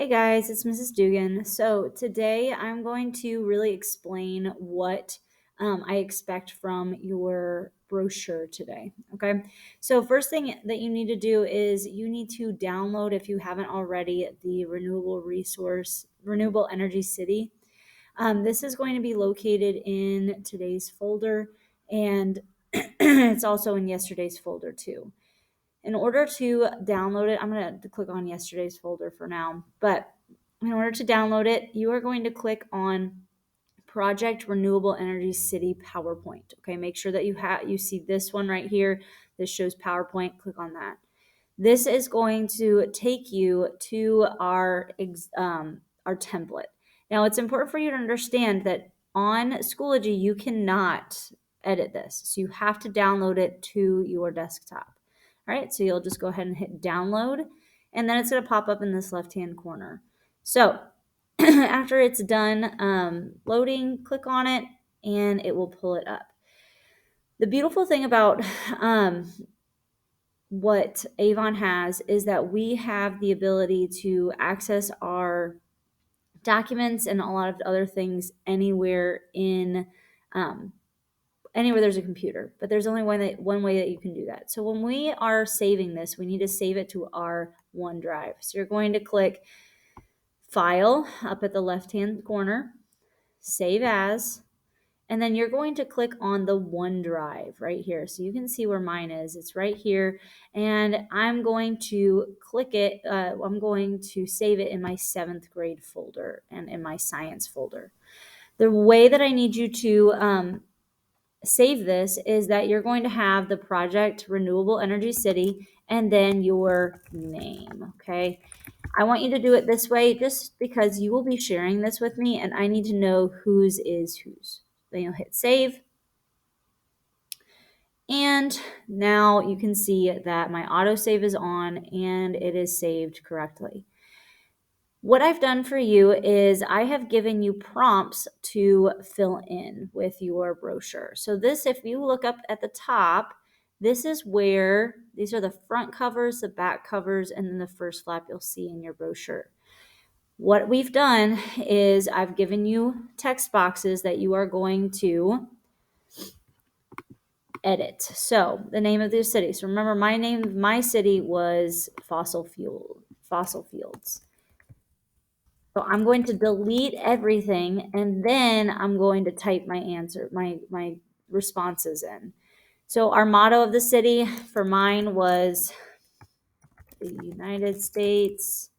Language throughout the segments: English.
Hey guys, it's Mrs. Dugan. So today I'm going to really explain what I expect from your brochure today. Okay. So first thing that you need to do is you need to download, if you haven't already, the Renewable Energy City. This is going to be located in today's folder, and it's also in yesterday's folder too. In order to download it, I'm going to click on yesterday's folder for now, but in order to download it, you are going to click on Project Renewable Energy City PowerPoint. Okay, make sure that you see this one right here. This shows PowerPoint. Click on that. This is going to take you to our template. Now, it's important for you to understand that on Schoology, you cannot edit this. So you have to download it to your desktop. All right, so you'll just go ahead and hit download, and then it's going to pop up in this left-hand corner. So after it's done loading, click on it, and it will pull it up. The beautiful thing about what Avon has is that we have the ability to access our documents and a lot of other things um, anywhere there's a computer, but there's only one way that you can do that. So when we are saving this, we need to save it to our OneDrive. So you're going to click File up at the left-hand corner, Save As, and then you're going to click on the OneDrive right here. So you can see where mine is. It's right here. And I'm going to click it. I'm going to save it in my 7th grade folder and in my science folder. The way that I need you to save this is that you're going to have the project Renewable Energy City and then your name. Okay. I want you to do it this way just because you will be sharing this with me and I need to know whose is whose. Then you'll hit save. And now you can see that my autosave is on and it is saved correctly. What I've done for you is I have given you prompts to fill in with your brochure. So this, if you look up at the top, this is where these are the front covers, the back covers, and then the first flap you'll see in your brochure. What we've done is I've given you text boxes that you are going to edit. So the name of the city. So remember, my city was Fossil Fields. So I'm going to delete everything and then I'm going to type my answer, my responses in. So our motto of the city for mine was the United States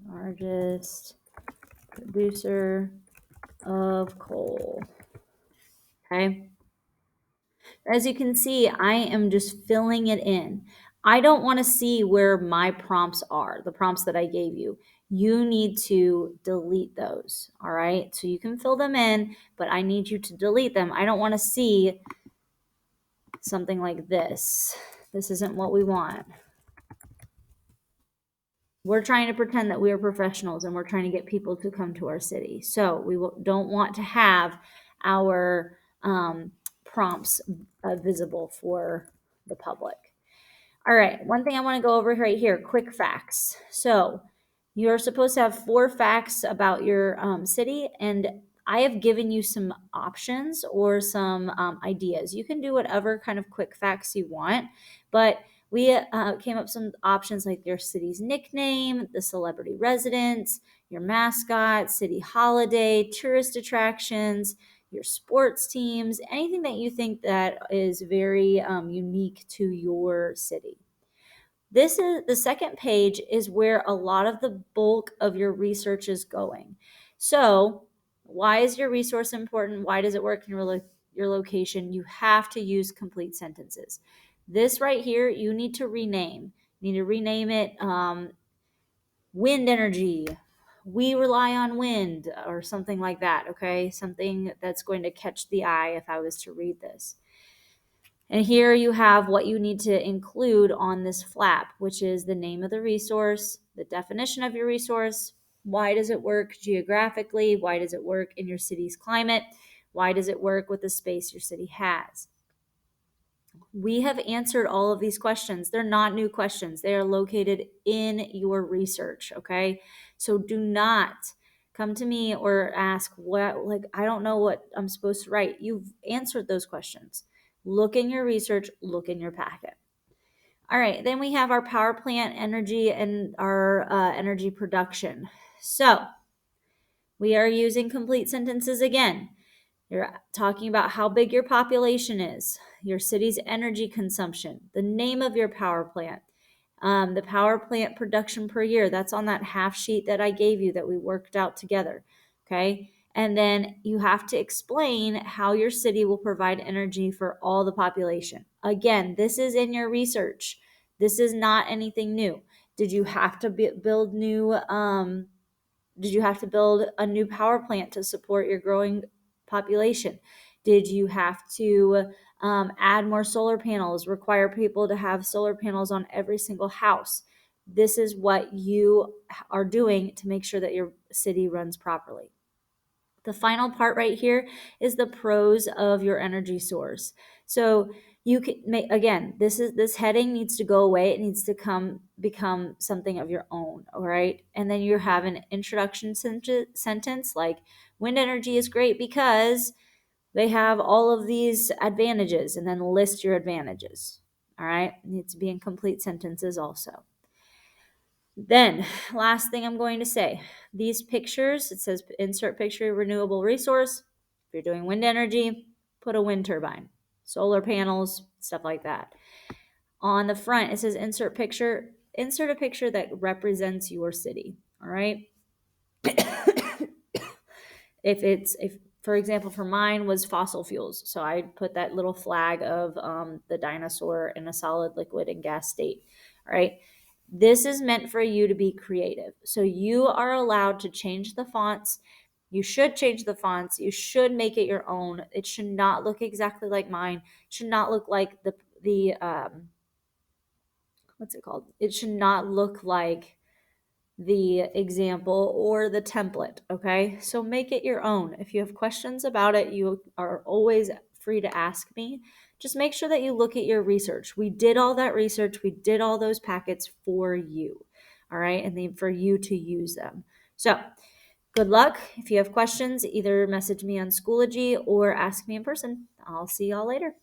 largest producer of coal. Okay. As you can see, I am just filling it in. I don't want to see where my prompts are, the prompts that I gave you. You need to delete those, all right? So you can fill them in, but I need you to delete them. I don't want to see something like this. This isn't what we want. We're trying to pretend that we are professionals and we're trying to get people to come to our city. So we don't want to have our prompts visible for the public. All right, one thing I want to go over right here, quick facts. So you're supposed to have 4 facts about your city, and I have given you some options or some ideas. You can do whatever kind of quick facts you want, but we came up with some options like your city's nickname, the celebrity residence, your mascot, city holiday, tourist attractions, your sports teams, anything that you think that is very unique to your city. This is the second page is where a lot of the bulk of your research is going. So why is your resource important? Why does it work in your location? You have to use complete sentences. This right here, you need to rename. You need to rename it wind energy. We rely on wind or something like that, okay? Something that's going to catch the eye if I was to read this. And here you have what you need to include on this flap, which is the name of the resource, the definition of your resource, why does it work geographically, why does it work in your city's climate, why does it work with the space your city has. We have answered all of these questions. They're not new questions. They are located in your research, okay? So do not come to me or ask what, like, I don't know what I'm supposed to write. You've answered those questions. Look in your research, look in your packet. All right, then we have our power plant energy and our energy production. So we are using complete sentences again. You're talking about how big your population is, your city's energy consumption, the name of your power plant, the power plant production per year. That's on that half sheet that I gave you that we worked out together. Okay. And then you have to explain how your city will provide energy for all the population. Again, this is in your research. This is not anything new. Did you have to build new did you have to build a new power plant to support your growing population? Did you have to add more solar panels, require people to have solar panels on every single house? This is what you are doing to make sure that your city runs properly. The final part right here is the pros of your energy source. So you can make, again, this heading needs to go away. It needs to become something of your own. All right. And then you have an introduction sentence like wind energy is great because they have all of these advantages, and then list your advantages. All right. It needs to be in complete sentences also. Then, last thing I'm going to say, these pictures, it says insert picture renewable resource. If you're doing wind energy, put a wind turbine, solar panels, stuff like that. On the front, it says insert a picture that represents your city. All right. if for example, for mine was fossil fuels, so I put that little flag of the dinosaur in a solid, liquid, and gas state. All right. This is meant for you to be creative. So you are allowed to change the fonts. You should change the fonts. You should make it your own. It should not look exactly like mine. It should not look like the what's it called? It should not look like the example or the template, okay? So make it your own. If you have questions about it, you are always free to ask me. Just make sure that you look at your research. We did all that research. We did all those packets for you, all right? And then for you to use them. So good luck. If you have questions, either message me on Schoology or ask me in person. I'll see y'all later.